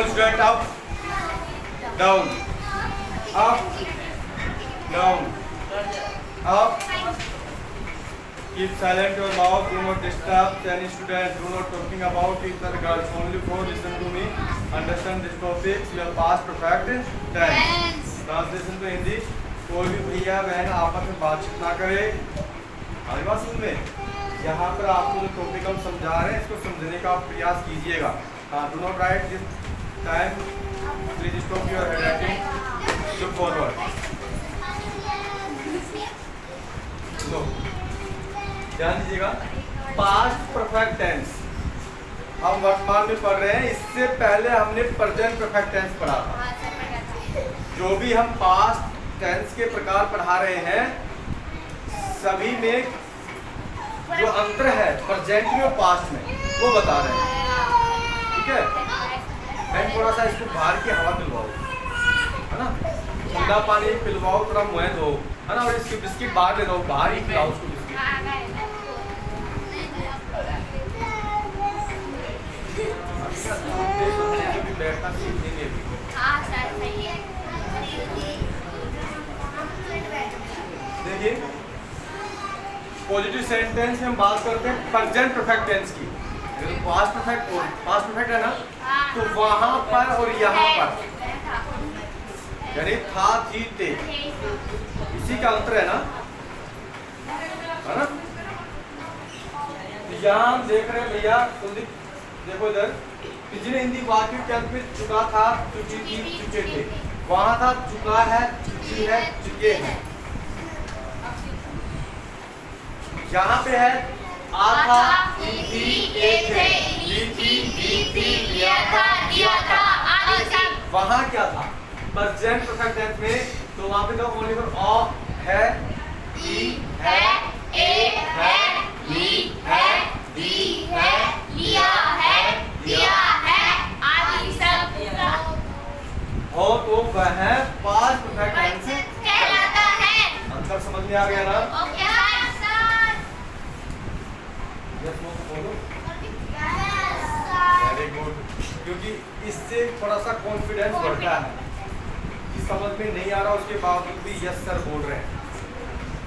all student up, down, up, down, up. Keep silent your mouth. Do not disturb any student. Do not talking about each other. Girls only for listen to me. Understand this topics. Your past perfect tense. Translation to Hindi. कोई भी भैया बहन आपस में बातचीत ना करे। हमारी बात सुन में यहाँ पर आपको जो टॉपिक हम समझा रहे हैं इसको समझने का आप प्रयास कीजिएगा। हाँ, do not write this time, please stop your handwriting, look forward. लो ध्यान दीजिएगा, पास्ट परफेक्ट टेंस हम वर्तमान में पढ़ रहे हैं। इससे पहले हमने प्रेजेंट परफेक्ट टेंस पढ़ा था। जो भी हम पास्ट टेंस के प्रकार पढ़ा रहे हैं सभी में जो अंतर है प्रेजेंट में और पास्ट में वो बता रहे हैं। ठीक है, मैं थोड़ा सा इसको बाहर की हवा पिलवाओ, है ना, ठंडा पानी पिलवाओ, थोड़ा मुँह धो, है ना, और इसकी बिस्किट बाहर ले दो, बाहर ही पिलाओ उसको बिस्किट। बैठना सीखने भी देखिए, पॉजिटिव सेंटेंस में हम बात करते हैं प्रेजेंट परफेक्ट टेंस की। पास्ट परफेक्ट है ना, तो वहां पर और यहाँ पर यानी था, थी, थे, इसी का अंतर है ना, है ना। यहाँ हम देख रहे हैं भैया, देखो इधर पिछले हिंदी वाक्य के अंत में चुका था, चुकी थी, चुके थे, वहां था चुका है, चुकी है, चुके हैं। यहाँ पे है आ था, थी, ए थे, ली थी, दी थी, लिया था, दिया था, आदि सब। वहाँ क्या था प्रेजेंट परफेक्ट टेंस में, तो वहाँ पे तो ओनली फॉर अ है, ई है, ए है, ली है, दी है, लिया है, दिया है, आदि सब हो, तो वह पास्ट परफेक्ट टेंस कहलाता है। आंसर समझ में आ गया ना? Okay sir. यस नो बोलो। Yes sir. वेरी गुड, क्योंकि इससे थोड़ा सा कॉन्फिडेंस बढ़ता है कि समझ में नहीं आ रहा उसके बावजूद भी यस सर बोल रहे हैं,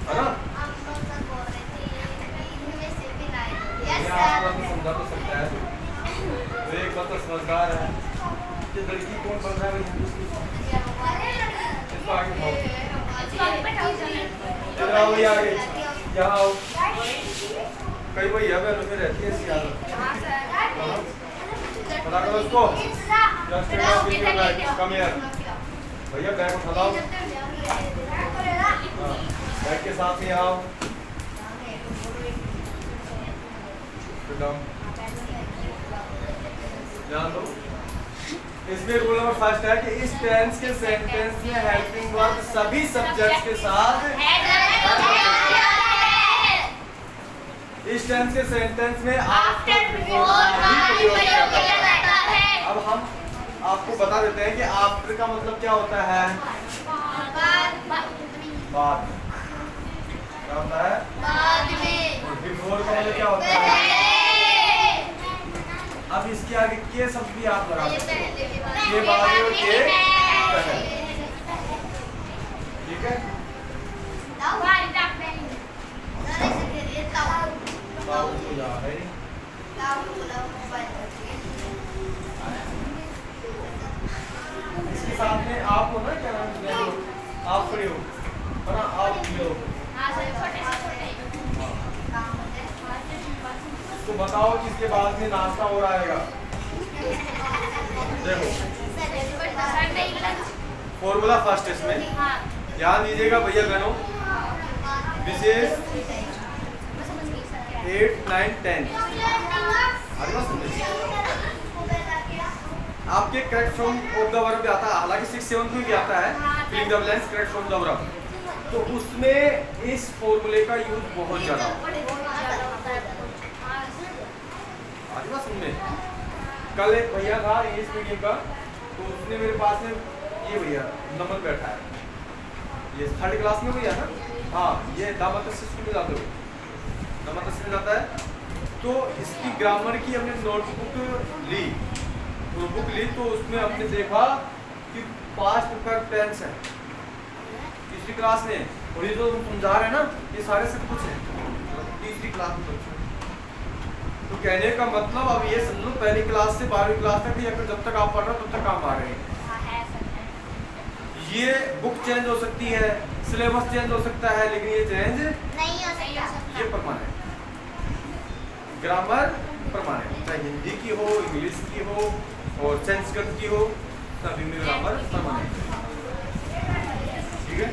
है ना। समझा तो सकता है, तो एक बात तो समझदार है कि लड़की कौन बन रहा है इसको आगे बढ़ाओ, इधर आओ, ये आगे यहाँ आओ। कई वही है बहनों में रहती है ऐसी आदत, पता करो उसको। कम हियर भैया, बैग उठा लाओ, बैग के साथ ही आओ। ध्यान दो, इसमें रूल नंबर फर्स्ट है कि इस टेंस के सेंटेंस में हेल्पिंग वर्ब सभी सब्जेक्ट्स के साथ, इस टेंस के सेंटेंस में आफ्टर बिफोर ही प्रयोग किया जाता है। अब हम आपको बता देते हैं कि आफ्टर का मतलब क्या होता है, बाद, क्या होता है, बाद में। और बिफोर का मतलब क्या होता है। अब इसके आगे के शब्द भी आप लगा सकते हो, ये बाद और के पहले, ठीक है। इसके साथ में आप हो ना, क्या नाम है, आप खड़े हो, है ना, आप खड़े हो, तो बताओ किसके बाद में नाश्ता हो रहा है। देखो फॉर्मूला फर्स्ट इसमें ध्यान दीजिएगा भैया बहनों, विशेष 8, 9, 10 आपके correct form of the verb आता है, हालांकि 6, 7 में भी आता है filling the blanks correct form the verb, तो उसमें इस फॉर्मूले का यूज बहुत ज्यादा में। कल एक भैया था इंग्लिश मीडियम का, तो उसने मेरे पास में ये भैया नमन बैठा है, ये 3rd क्लास में भैया ना, हाँ, ये दामत स्कूल में जाते हो, दामत में जाता है। तो इसकी ग्रामर की हमने नोटबुक ली, तो बुक ली तो उसमें हमने देखा कि पास्ट परफेक्ट टेंस है तीसरी क्लास में, और ये जो तुम समझा रहे हैं ना ये सारे सब कुछ है तीसरी क्लास में बच्चों। तो कहने का मतलब अब ये समझो पहली क्लास से 12वीं क्लास तक या फिर जब तक आप पढ़ रहे हो तब तक काम आ रहे हैं। ये बुक चेंज हो सकती है, सिलेबस चेंज हो सकता है, लेकिन ये चेंज नहीं हो सकता। ये परमानेंट ग्रामर परमानेंट, चाहे हिंदी की हो, इंग्लिश की हो और संस्कृत की हो, सभी में ग्रामर परमानेंट। ठीक है,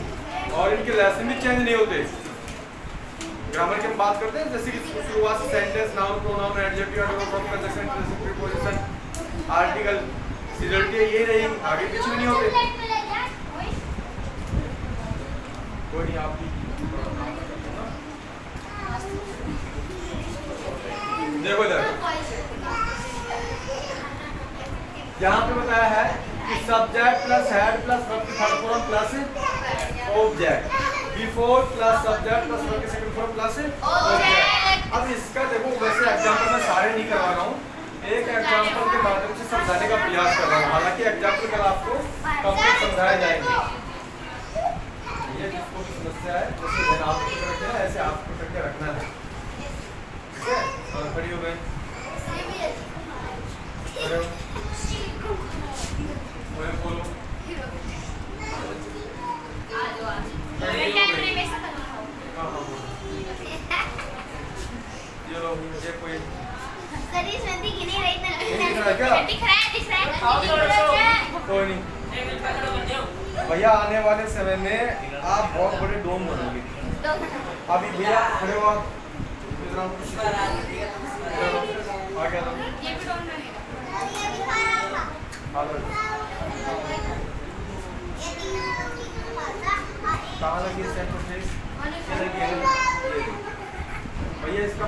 और इनके लेसन भी चेंज नहीं होते। ग्रामर की हम बात करते हैं जैसे कि शुरुआत से sentence, noun, pronoun, adjective, adverb, verb, conjunction, transitive, preposition, article, singularity ये रहेगी, आगे पीछे भी नहीं होते। कोई नहीं, आपकी देखो इधर यहाँ पे बताया है कि subject plus head plus verb की third form plus object, before plus subject plus verb की सेकंड फॉर्म प्लस ऑब्जेक्ट। अब इसका देखो वैसे एग्जांपल मैं सारे नहीं करवा रहा हूँ, एक एग्जांपल के माध्यम से समझाने का प्रयास कर रहा हूँ। हालांकि एग्जांपल कल आपको कंप्लीट समझाए जाएंगे। ये जिसको भी समस्या है जैसे ध्यान आप पकड़ रखे हैं ऐसे आप पकड़ के रखना है। ठीक है, और खड़ी हो गए, बोलो ये कोई कोई नहीं भैया, आने वाले समय में आप बहुत बड़े डोम बनोगे। अभी भैया खड़े हो, आप आ गया कहाँ लगी भैया? इसका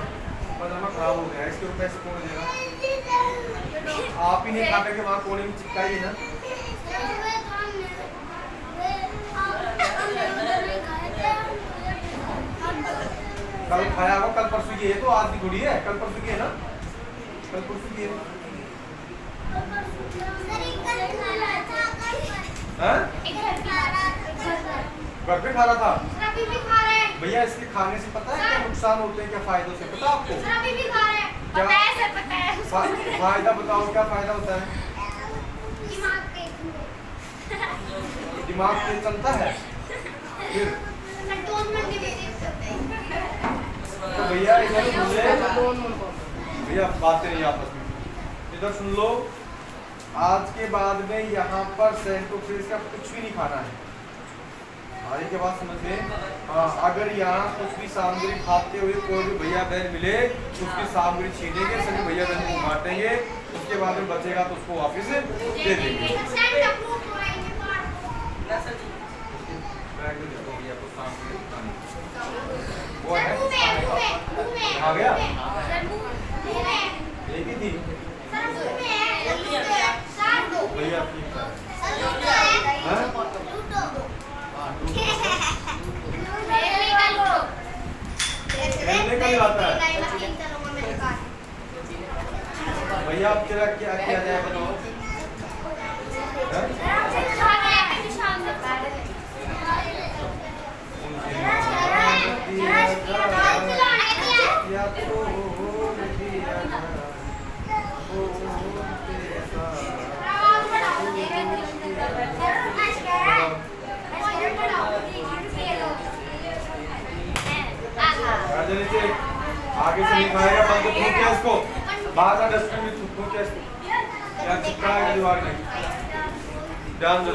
पजामा खराब हो गया, इसके ऊपर कौन देगा? आप ही नहीं खाते के वहाँ कोने में चिपकाइए ना। कल खाया होगा, कल परसों की है तो आज की थोड़ी है, कल परसों की है ना, कल परसों की है। घर पे खा रहा था भैया, इसके खाने से पता है क्या नुकसान होते हैं, क्या फायदे से पता आपको? क्या फायदा बताओ, क्या फायदा होता है? दिमाग तेज चलता है। फिर तो भैया इधर सुन ले, भैया बातें नहीं आपस में, इधर सुन लो। आज के बाद में यहाँ पर सेंटो फ्रेश का कुछ भी नहीं खाना है। आगे के बाद समझ में, अगर यहाँ कुछ भी सामग्री खाते हुए कोई भी भैया बहन मिले उसकी सामग्री छीनेंगे, सभी भैया बहन को बांटेंगे, उसके बाद में बचेगा तो उसको वापस दे देंगे। वो है आ गया, एक ही थी भैया आपकी आता है भैया। आप तेरा क्या किया जाए बताओ? आगे से नहीं खाएगा, बंद थूक क्या इसको, बाहर का डस्टबिन में थूक क्या इसको, या चिपका है दीवार में। ध्यान दो,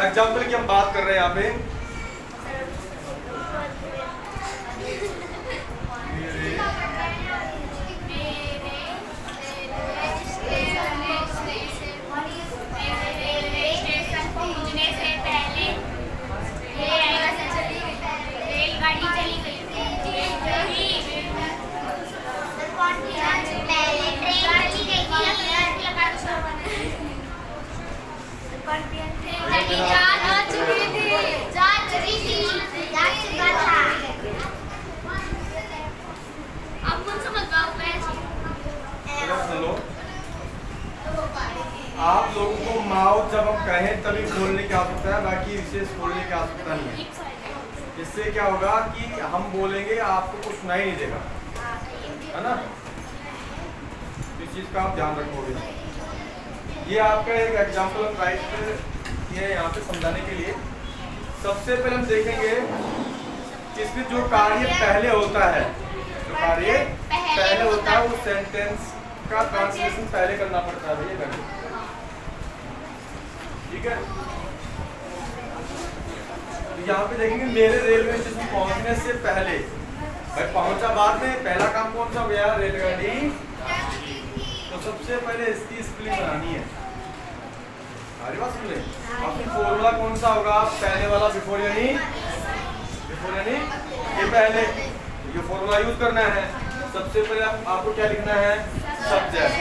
एग्जाम्पल की हम बात कर रहे हैं यहाँ पे। चार आ चुकी थी। आप लोगों को माउथ जब हम कहें तभी खोलने की आवश्यकता है, बाकी विशेष खोलने की आवश्यकता नहीं है। इससे क्या होगा कि हम बोलेंगे आपको कुछ सुनाई नहीं देगा, है ना। इस चीज का आप ध्यान रखोगे। ये आपका एक एग्जाम्पल ऑफ राइट ये यहाँ पे समझाने के लिए सबसे पहले हम देखेंगे इसमें जो कार्य पहले होता है, जो कार्य पहले होता है उस सेंटेंस का ट्रांसलेशन पहले करना पड़ता है भैया, ठीक है। तो यहाँ पे देखेंगे मेरे रेलवे स्टेशन पहुंचने से पहले, भाई पहुंचा बाद में, पहला काम कौन सा हो गया, रेलगाड़ी। तो सबसे पहले इसकी स्पेलिंग बनानी है, हमारी बात सुन ले। अब फॉर्मूला कौन सा होगा, पहले वाला, बिफोर यानी ये पहले, ये फॉर्मूला यूज करना है। सबसे पहले आपको क्या लिखना है, सब्जेक्ट।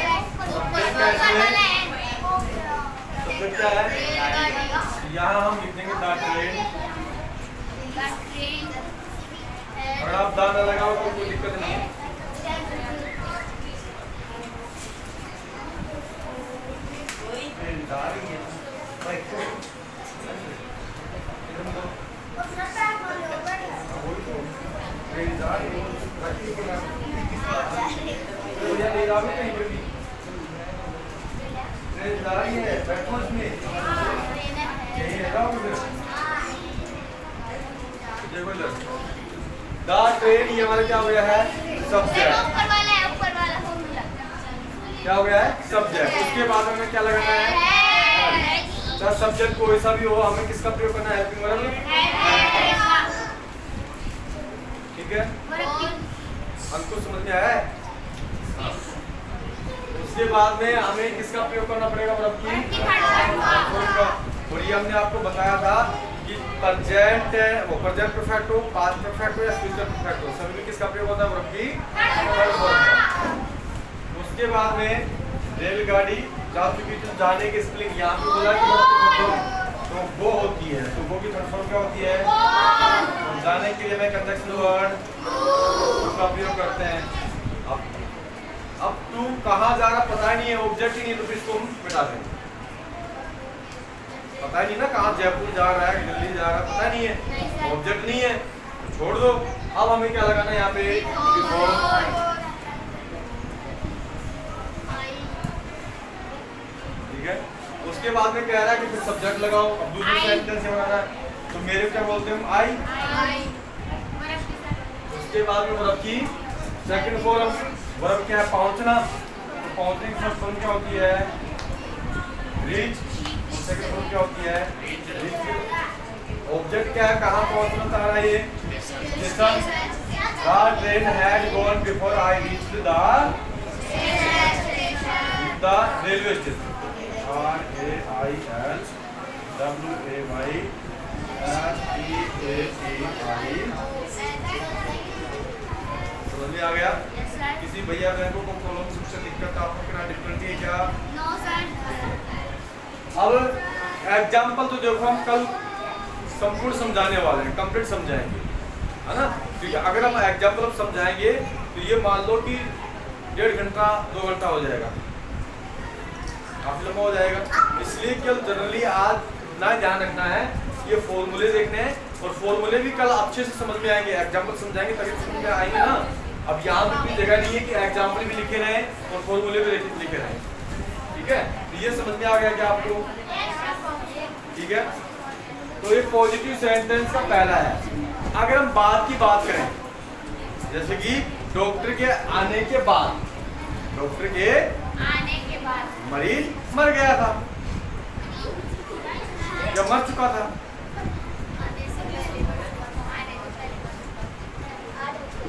सब्जेक्ट क्या है, सब्जेक्ट क्या है, यहाँ हम लिख देंगे द ट्रेन। अगर आप द न लगाओ तो कोई दिक्कत नहीं है। द ट्रेन ये हमारा क्या हो गया है, सब्जेक्ट। क्या हो गया है, सब्जेक्ट। उसके बाद हमें क्या लगाना है, सब्जेक्ट कोई सा भी हो, हमें किसका प्रयोग करना है, हेल्पिंग वर्ब, ठीक है। हमको समझ में आया है। उसके बाद में हमें किसका प्रयोग करना पड़ेगा, वर्ब की। और ये हमने आपको बताया था कि प्रेजेंट वो प्रेजेंट परफेक्ट हो, पास्ट परफेक्ट हो या फ्यूचर परफेक्ट हो, सभी में किसका प्रयोग होता है, वर्ब की। उसके बाद में रेलगाड़ी जा चुकी, तो जाने की स्पेलिंग यहाँ पे बोला कि तो वो होती है, तो वो की थर्ड फॉर्म क्या होती है, तो जाने के लिए मैं कंजंक्शन वर्ड का प्रयोग करते हैं। अब तू कहाँ जा रहा पता ही नहीं है, ऑब्जेक्ट ही नहीं, तो इसको हम मिटा देंगे। पता ही नहीं ना कहाँ, जयपुर जा रहा है, दिल्ली जा रहा है, पता नहीं है, ऑब्जेक्ट नहीं है, तो छोड़ दो। अब हमें क्या लगाना है यहाँ पे, ठीक है। उसके बाद में कह रहा है कि फिर सब्जेक्ट लगाओ। अब दूसरे सेंटेंस से बनाना है, तो मेरे क्या बोलते हैं हम, आई। उसके बाद में वर्ब की सेकंड फॉर्म, वर्ब क्या है, पहुंचना। तो पहुंचने की फर्स्ट फॉर्म क्या होती है, रीच। सेकंड फॉर्म क्या होती है, रीच। ऑब्जेक्ट क्या है, कहाँ पहुंचना चाह रहा है ये, station. The train had gone before I reached the railway station. RAIL WAY समझ में आ गया। किसी भैया बहनों को प्रॉब्लम से दिक्कत, आपको क्या डिफिकल्टी है क्या? No sir. अब एग्जांपल तो देखो हम कल संपूर्ण समझाने वाले हैं, कंप्लीट समझाएंगे, है ना। क्योंकि अगर हम एग्जांपल समझाएंगे तो ये मान लो कि 1.5 घंटा 2 घंटा हो जाएगा, काफी लंबा हो जाएगा। इसलिए केवल जनरली आज ना ध्यान रखना है, ये फॉर्मूले देखने हैं, और फॉर्मूले भी कल अच्छे से समझ में आएंगे। एग्जांपल समझाएंगे तभी समझ में आएंगे ना। अब यहाँ पे कोई जगह नहीं है कि एग्जांपल भी लिखे रहे और फॉर्मूले भी लिखे रहे, ठीक है। तो ये समझ में आ गया क्या आपको, ठीक है। तो ये पॉजिटिव सेंटेंस का पहला है। अगर हम बाद की बात करें, जैसे कि डॉक्टर के आने के बाद, डॉक्टर के आने के बाद मरीज मर गया था या मर चुका था,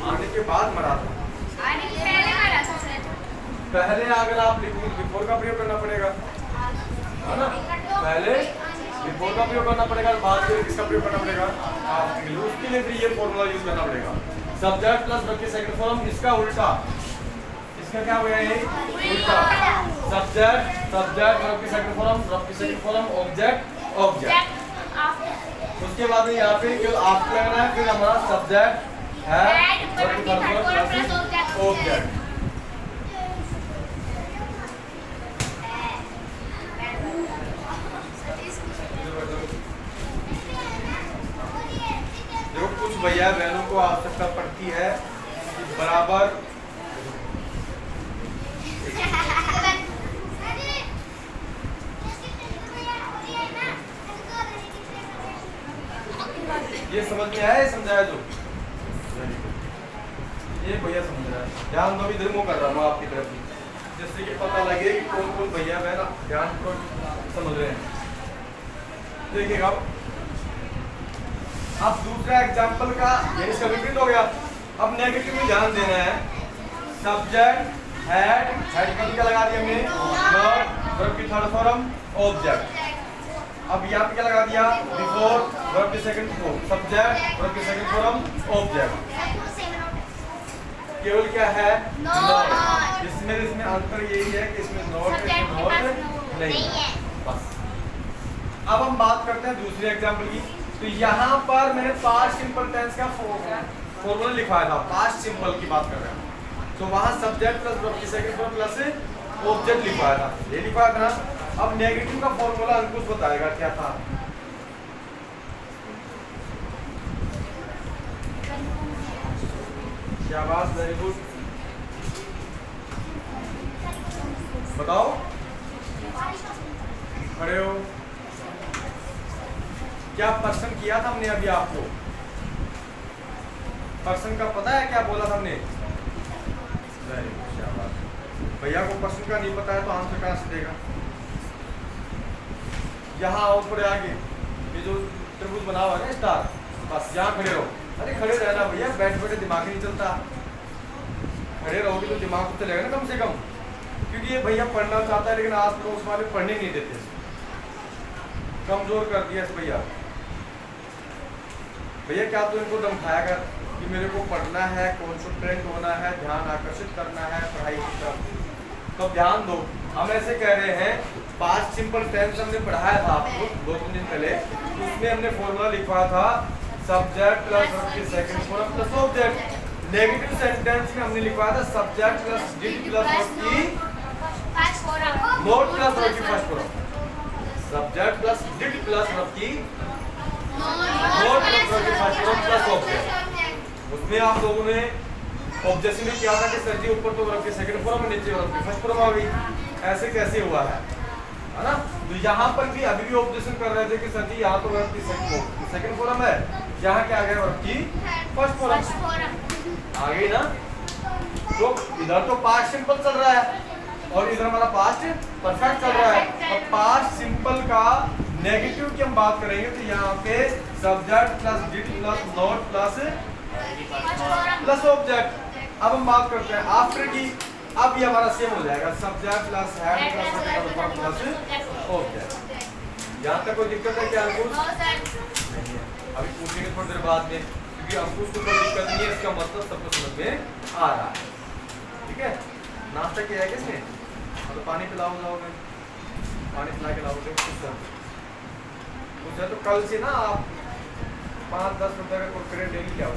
आने के बाद मरा था, आने के पहले मरा था सर। पहले अगर आप बिफोर का प्रयोग करना पड़ेगा, है ना। पहले बिफोर का प्रयोग करना पड़ेगा, बाद में किसका प्रयोग करना पड़ेगा, उसके लिए फिर ये फॉर्मूला यूज करना पड़ेगा। सब्जेक्ट प्लस वर्ब की सेकंड फॉर्म, इसका उल्टा, इसका क्या हो गया ये उल्टा। सब्जेक्ट वर्ब की सेकंड फॉर्म, वर्ब की सेकंड फॉर्म, ऑब्जेक्ट ऑब्जेक्ट। उसके बाद में यहाँ पे केवल आप लगना है, फिर हमारा सब्जेक्ट है वर्ब की थर्ड फॉर्म प्लस ऑब्जेक्ट। कुछ भैया बहनों को आवश्यकता पड़ती है कि बराबर ये समझ में आया, समझाया जो ये भैया समझ रहा है। ध्यान दो, इधर मुँह कर रहा हूँ आपकी तरफ ही, जिससे कि पता लगे कि कौन कौन भैया बहन ध्यान को समझ रहे हैं। देखिएगा अब दूसरा एग्जाम्पल का यानी इसका विपरीत हो गया। अब नेगेटिव में ध्यान देना है। सब्जेक्ट हेड, हेड का क्या लगा दिया हमने, वर्ब की थर्ड फॉर्म ऑब्जेक्ट। अब यहाँ पे क्या लगा दिया, बिफोर वर्ब की सेकंड फॉर्म सब्जेक्ट, वर्ब की सेकंड फॉर्म ऑब्जेक्ट। केवल क्या है, नॉट। इसमें अंतर यही है कि इसमें नॉट नहीं है बस। अब हम बात करते हैं दूसरे एग्जाम्पल की। तो यहाँ पर मैंने पास्ट सिंपल टेंस का फॉर्मूला लिखवाया था, पास्ट सिंपल की बात कर रहे हैं। तो वहाँ सब्जेक्ट प्लस वर्ब की सेकंड फॉर्म प्लस ऑब्जेक्ट लिखवाया था, ये लिखवाया था ना। अब नेगेटिव का फॉर्मूला अंकुश बताएगा क्या था। शाबाश, वेरी गुड, बताओ, खड़े हो। क्या पर्सन किया था हमने अभी आपको, पर्सन का पता है क्या बोला था हमने, वेरी गुड, शाबाश। भैया को पर्सन का नहीं पता है तो आंसर कहाँ से देगा। यहाँ आओ थोड़े आगे, ये जो त्रिभुज बना हुआ है स्टार, बस यहाँ खड़े रहो। अरे खड़े रहना भैया, बैठ बैठे दिमाग नहीं चलता, खड़े रहोगे तो दिमाग तो चलेगा ना कम से कम। क्योंकि ये भैया पढ़ना चाहता है लेकिन आस पड़ोस वाले पढ़ने नहीं देते, कमजोर कर दिया इस भैया। भैया क्या तो इनको दमखाया कर कि मेरे को पढ़ना है, कॉन्सेंट्रेट होना है, ध्यान आकर्षित करना है पढ़ाई की तरफ। तो ध्यान दो, हम ऐसे कह रहे हैं पास्ट सिंपल टेंस हमने पढ़ाया था आपको 2-3 दिन पहले। उसमें हमने फॉर्मूला लिखवाया था सब्जेक्ट प्लस वर्ब की second form plus object. Negative sentence में हमने लिखवाया था subject plus did plus verb की नॉट प्लस वर्ब की first form, subject plus did plus verb की नॉट प्लस वर्ब की फर्स्ट फॉर्म प्लस ऑब्जेक्ट। उसमें आप लोगों ने ऑब्जेक्शन में क्या था कि सर जी ऊपर तो वर्ब की सेकंड फॉर्म और नीचे वर्ब की फर्स्ट फॉर्म आ गई, ऐसे कैसे हुआ है ना। तो यहाँ पर भी अभी भी ऑब्जेक्शन कर रहे थे कि सर जी यहाँ तो वर्ब की सेकंड फॉर्म है, यहाँ क्या आ गया वर्ब की फर्स्ट फॉर्म आ गई ना। तो इधर तो पास्ट सिंपल चल रहा है और इधर हमारा पास्ट परफेक्ट चल रहा है। अब पास्ट सिंपल का नेगेटिव की हम बात करेंगे तो यहाँ पे subject plus did plus not plus object. अब हम बात करते हैं आफ्टर की। अब ये हमारा सेम हो जाएगा subject plus head plus object. यहाँ तक कोई दिक्कत है क्या अंकुश? अभी पूछेंगे थोड़ी देर बाद में, क्योंकि अंकुश को कोई दिक्कत नहीं है, इसका मतलब सबको समझ में आ रहा है। ठीक है, नाश्ता किया है किसने? तो पानी पिलाओ, जाओगे पानी पिला के लाओगे कुछ है तो कल से ना आप 5-10 रुपए का कुरकुरे डेली क्या हो।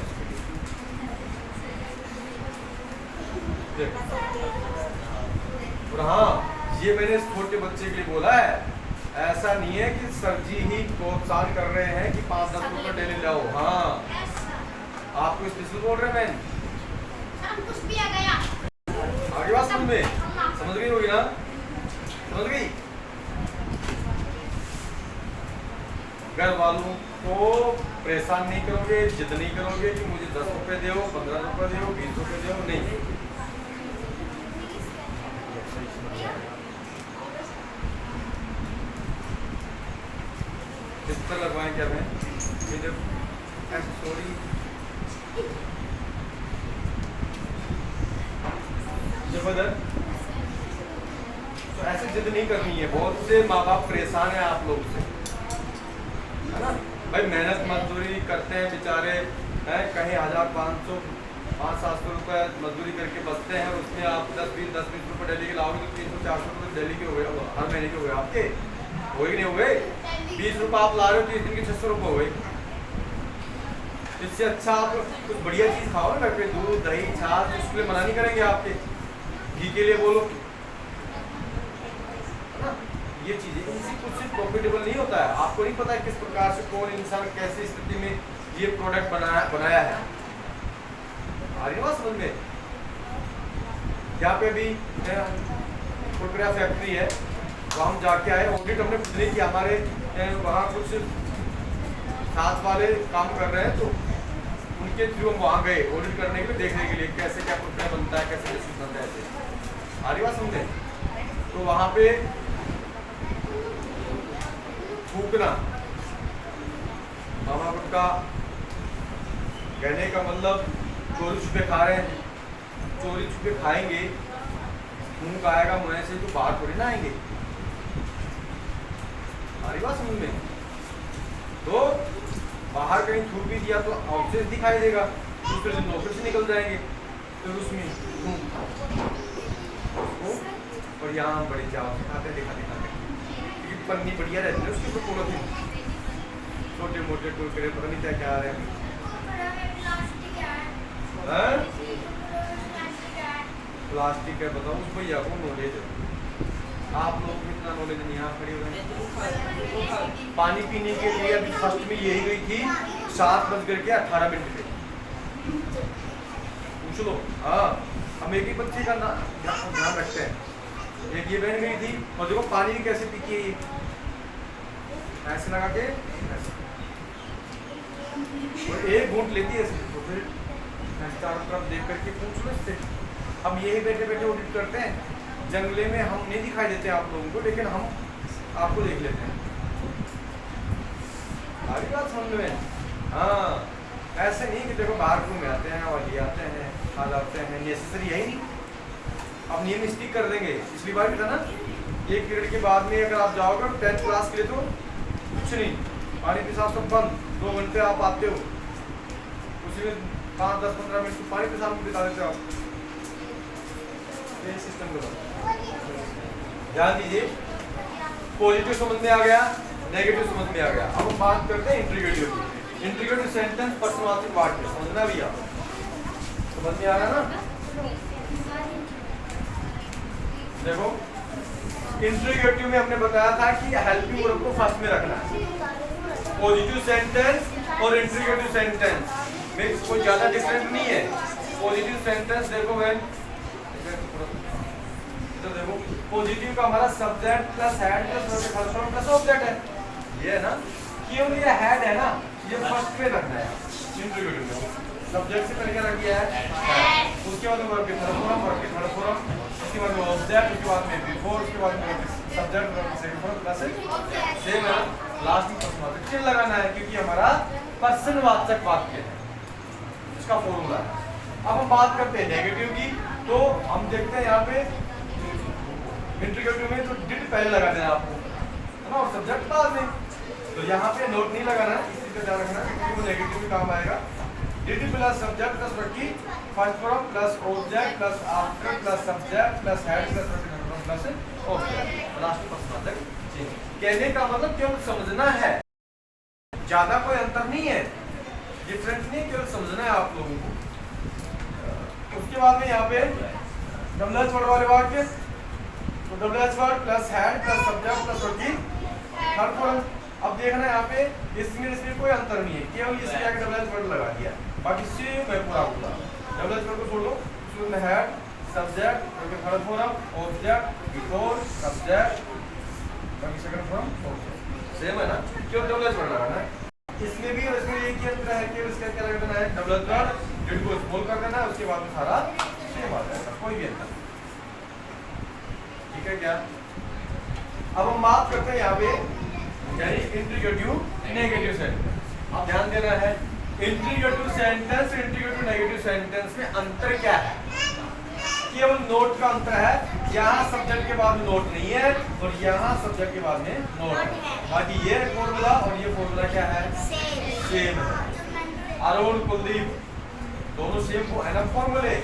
और हाँ, ये मैंने इस छोटे बच्चे के लिए बोला है, ऐसा नहीं है कि सर जी ही प्रोत्साहन कर रहे हैं कि 5-10 रुपए डेली लाओ। हाँ, आपको स्पेशल बोल रहे हैं। आगे बात समझ में समझ गई होगी ना, समझ गई। घर वालों को परेशान नहीं करोगे, जिद नहीं करोगे कि मुझे 10 रुपए दो, 15 रुपए दो, 20 रुपए दो, नहीं। इस पर लगवाएं क्या मैं ये जब सॉरी जबरदस्त, तो ऐसे जिद नहीं करनी है। बहुत से माँ बाप परेशान है आप लोग से, है ना भाई। मेहनत मजदूरी करते हैं बेचारे, हैं कहीं 1000-500 500-700 रुपए मजदूरी करके बचते हैं, और उसमें आप 10-20 रुपए डेली के लाओगे तो 300-400 रुपए डेली के हो गए, हर महीने के हो गए आपके, हो ही नहीं हुए। 20 रुपए आप ला रहे हो तो इस दिन के 600 रुपए हो गए। इससे अच्छा आप कुछ बढ़िया चीज खाओ ना घर पे, दूध दही छाछ, उसके लिए मना नहीं करेंगे आपके, घी के लिए बोलो, है ना। ये चीजें इनसे कुछ प्रॉफिटेबल नहीं होता है। आपको नहीं पता है किस प्रकार से कौन इंसान कैसी स्थिति में ये प्रोडक्ट बनाया है। आ रही है बात समझ में? यहाँ पे भी कुरकुरा फैक्ट्री है, तो हम जाके आए, ऑडिट हमने खुद नहीं किया, हमारे वहाँ कुछ साथ वाले काम कर रहे हैं, तो उनके थ्रू हम वहाँ गए ऑडिट करने के लिए, देखने के लिए कैसे क्या कुरकुरा बनता है, कैसे कैसे बनता है ऐसे। आ रही बात समझे? तो वहाँ पे थूकना, मामा गुटका, कहने का मतलब चोरी छुपे खा रहे हैं, चोरी छुपे खाएंगे, मुंह का आएगा, मुंह से तो बाहर थोड़ी ना आएंगे। हमारी बात समझ में? तो बाहर कहीं थूक भी दिया तो ऑब्जेक्ट दिखाई देगा, दूसरे दिन नौकरी से निकल जाएंगे, तो उसमें और यहाँ बड़ी चाव से खाते दिखाते क्योंकि पन्नी बढ़िया रहती है उसके ऊपर पोलोथीन, छोटे मोटे टुकड़े पता नहीं क्या क्या आ रहे हैं। प्लास्टिक है, बताओ उस भैया को नॉलेज है, आप लोगों को इतना नॉलेज नहीं, यहाँ खड़ी हो गए। पानी पीने के लिए अभी फर्स्ट में यही गई थी 7:18 पे, पूछ लो। हाँ, हम एक ही बच्चे का ध्यान रखते हैं। एक ये बहन गई थी, और देखो पानी भी कैसे पीती है, ये ऐसे लगा के ऐसे, और एक घूंट लेती है ऐसे, तो फिर चारों तरफ देख करके पूछ लो इससे। हम यही बैठे बैठे ऑडिट करते हैं, जंगले में हम नहीं दिखाई देते आप लोगों को, लेकिन हम आपको देख लेते हैं। आगे बात समझ में? हाँ, ऐसे नहीं कि देखो बाहर घूम आते हैं और ये आते हैं, आ जाते हैं, नेसेसरी है ही नहीं। अब नियम स्टिक कर देंगे, पिछली बार भी था ना, 1 पीरियड के बाद में अगर आप जाओगे 10th क्लास के लिए तो कुछ नहीं, पानी पेशाब सब बंद, 2 घंटे आप आते हो, उसी में 5, 10, 15 मिनट तो पानी पेशाब में बिता देते हो आप। ये सिस्टम करो, ध्यान दीजिए। पॉजिटिव समझ में आ गया, नेगेटिव समझ में आ गया। अब हम बात करते हैं इंट्रीगेटिव की। इंट्रीगेटिव सेंटेंस पर्सनवाचक वाक्य समझना भी आप, समझ में आ रहा है ना? देखो इंट्रीगेटिव में हमने बताया था कि हेल्पिंग वर्ब को फर्स्ट में रखना है। पॉजिटिव सेंटेंस और इंट्रीगेटिव सेंटेंस में कोई ज्यादा डिफरेंस नहीं है। पॉजिटिव सेंटेंस देखो व्हेन, तो देखो पॉजिटिव का हमारा subject plus head plus object है, ये है ना, केवल ये हेड है ना, ये फर्स्ट में रखना है इंट्रीगेटिव में। सब्जेक्ट से पहले क्या रख दिया है, उसके बाद में वर्ब के थर्ड फॉर्म, वर्ब के थर्ड फॉर्म, उसके बाद में ऑब्जेक्ट, उसके बाद में बिफोर, उसके बाद में सब्जेक्ट, वर्ब के सेकंड फॉर्म प्लस सेम है, लास्ट में पर्सनवाचक चिन्ह लगाना है क्योंकि हमारा पर्सनवाचक वाक्य है, इसका फॉर्मूला है। अब हम बात करते हैं नेगेटिव की, तो हम देखते हैं यहाँ पे इंट्रीगेटिव में तो डिड पहले लगा देना आपको, है ना, और सब्जेक्ट बाद में, तो यहाँ पे नोट नहीं लगाना है, इसी का ध्यान रखना क्योंकि वो नेगेटिव में काम आएगा। Did plus subject plus verb की first form plus object plus after plus subject plus head plus verb की प्लस ऑब्जेक्ट, लास्ट में पर्सनवाचक चिन्ह। कहने का मतलब केवल समझना है, ज्यादा कोई अंतर नहीं है, डिफरेंस नहीं, केवल समझना है आप लोगों को। उसके बाद में यहाँ पे डबल एच वर्ड वाले वाक्य, तो double H word plus head plus subject plus verb की थर्ड फॉर्म। अब देखना है यहाँ पे इसमें कोई अंतर नहीं है, केवल इसमें आके डबल एच वर्ड लगा दिया, बाकी सेम है पूरा पूरा। डबल एच वर्ड को छोड़ दो, इसमें हेड सब्जेक्ट वर्ब की third form, object before subject बाकी सेकंड फॉर्म ऑब्जेक्ट, सेम है ना, केवल डबल एच वर्ड लगाना है। इसमें भी और इसमें एक ही अंतर है, केवल इसका क्या लगा देना है, डबल एच वर्ड, डिड को स्मॉल कर देना है, उसके बाद में सारा सेम आ जाएगा, कोई भी अंतर। ठीक है क्या? अब हम बात करते हैं यहाँ पे यानी इंट्रीगेटिव नेगेटिव सेंटेंस। अब ध्यान देना है, इंट्रीगेटिव सेंटेंस इंट्रीगेटिव नेगेटिव सेंटेंस में अंतर क्या है, केवल नोट का अंतर है, यहाँ सब्जेक्ट के बाद में नोट नहीं है और यहाँ सब्जेक्ट के बाद में नोट है, बाकी ये फॉर्मूला और ये फॉर्मूला क्या है, सेम है। अरुण कुलदीप दोनों सेम है ना फॉर्मूले।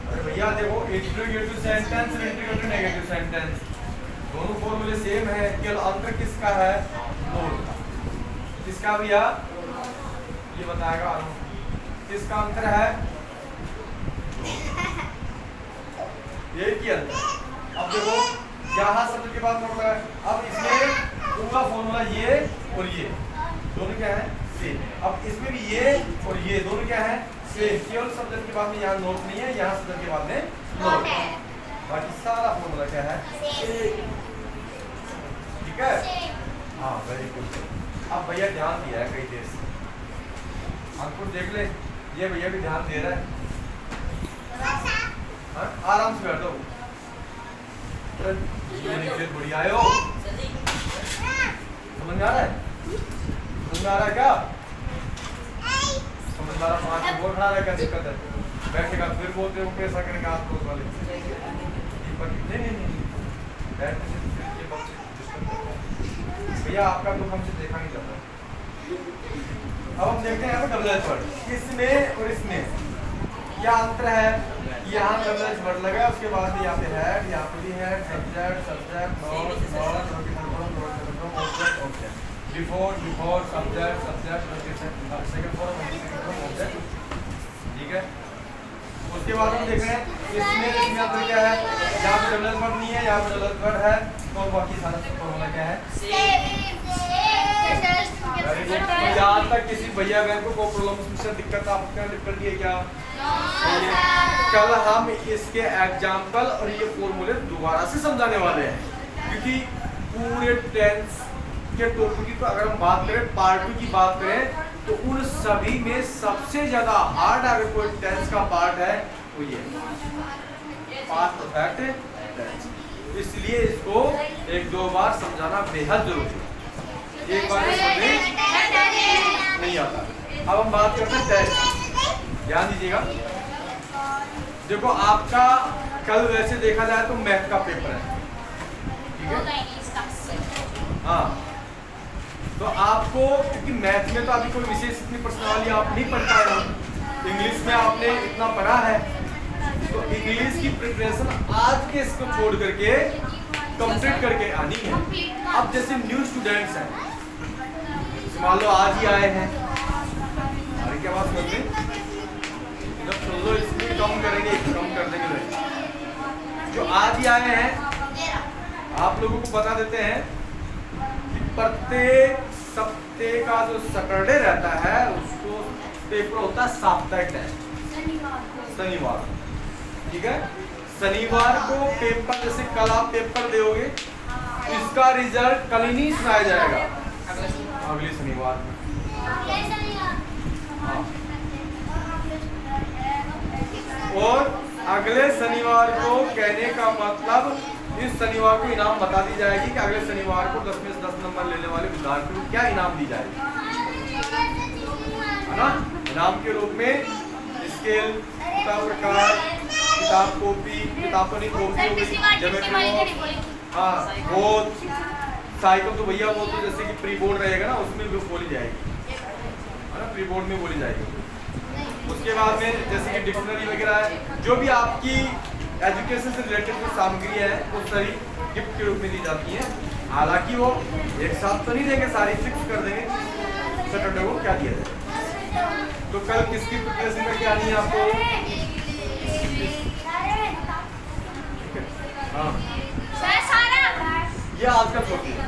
अरे भैया देखो इंट्रीगेटिव सेंटेंस इंट्रीगेटिव नेगेटिव सेंटेंस दोनों फॉर्मूले सेम है, केवल अंतर किसका है, नोट का। किसका भैया, ये बताएगा अरुण, किसका अंतर है, ये की अंतर। अब देखो यहाँ शब्द के बाद नोट है, अब इसमें पूरा फॉर्मूला ये और ये दोनों क्या है, से। अब इसमें भी ये और ये दोनों क्या है सेम, केवल सब्जेक्ट के बाद में यहाँ नोट नहीं है, यहाँ सब्जेक्ट के बाद में नोट है, बाकी सारा फॉर्मूला क्या है ठीक है। हाँ वेरी गुड। अब भैया ध्यान दिया है कई देर से, अंकुर देख ले, ये भैया भी ध्यान दे रहा है। हाँ? आराम से बैठ दो, बढ़िया आए हो, समझ में आ रहा है, समझ में आ रहा है क्या, समझ में आ रहा है। 5 बोल रहा है क्या दिक्कत है, बैठेगा फिर बोलते हो कैसा करेंगे आप लोग वाले, नहीं बैठने से फिर ये बच्चे डिस्टर्ब करते हैं। भैया आपका तो हमसे देखा नहीं जाता। अब हम देखते हैं डबल एच वर्ड, इसमें और इसमें क्या अंतर है। यहाँ डबल एच वर्ड लगा, उसके बाद यहाँ पे हेड, यहाँ पे भी head, subject subject object, before before subject subject second form object, ठीक है। उसके बाद हम देख रहे हैं इसमें अंतर क्या है, यहाँ पे डबल एच वर्ड नहीं है, यहाँ पे डबल एच वर्ड है, तो बाकी सारा फॉर्मूला क्या है यहाँ तक किसी भैया बहन को प्रॉब्लम से दिक्कत आपका डिफिकल्टी है क्या? कल हम इसके एग्जाम्पल और ये फॉर्मूले दोबारा से समझाने वाले हैं, क्योंकि पूरे टेंस के टॉपिक की तो अगर हम बात करें पार्ट 2 की बात करें तो उन सभी में सबसे ज्यादा हार्ड अगर कोई टेंस का पार्ट है वो ये पास्ट परफेक्ट टेंस, इसलिए इसको 1-2 बार समझाना बेहद जरूरी है, एक बार समझ नहीं आता। अब हम बात करते हैं टेस्ट, ध्यान दीजिएगा। देखो आपका कल वैसे देखा जाए तो मैथ का पेपर है, ठीक है। हाँ तो आपको क्योंकि मैथ में तो अभी कोई विशेष इतनी पर्सनालिटी आप नहीं पढ़ पाए हो, इंग्लिश में आपने इतना पढ़ा है, तो इंग्लिश की प्रिपरेशन आज के इसको छोड़ करके कंप्लीट करके आनी है। अब जैसे न्यू स्टूडेंट्स हैं, मान लो आज ही आए हैं, अरे क्या बात समझ में, जब सुन लो इसमें कम करेंगे, कम कर देंगे। जो आज ही आए हैं आप लोगों को बता देते हैं कि प्रत्येक सप्ते का जो सैटरडे रहता है उसको पेपर होता है साप्ताहिक टेस्ट, शनिवार, ठीक है। शनिवार को पेपर, जैसे कल आप पेपर दोगे इसका रिजल्ट कल ही नहीं सुनाया जाएगा, अगले शनिवार में। और अगले शनिवार को कहने का मतलब इस शनिवार को इनाम बता दी जाएगी कि अगले शनिवार को 10 में से 10 नंबर लेने वाले विद्यार्थियों को क्या इनाम दी जाएगी, है ना। इनाम के रूप में स्केल, किताब प्रकार, किताब कॉपी, किताबों की कॉपी, हाँ बोध, साइकिल तो भैया वो तो जैसे कि प्री बोर्ड रहेगा ना उसमें भी बोली जाएगी, है ना, प्री बोर्ड में बोली जाएगी। उसके बाद में जैसे कि डिक्शनरी वगैरह है, जो भी आपकी एजुकेशन से रिलेटेड जो सामग्री है वो सारी गिफ्ट के रूप में दी जाती है। हालांकि वो एक साथ तो नहीं देंगे, सारी फिक्स कर देंगे सैटरडे को क्या दिया जाए। तो कल किसकी प्रिपरेशन करके आनी है आपको? हाँ ये आज का टॉपिक है।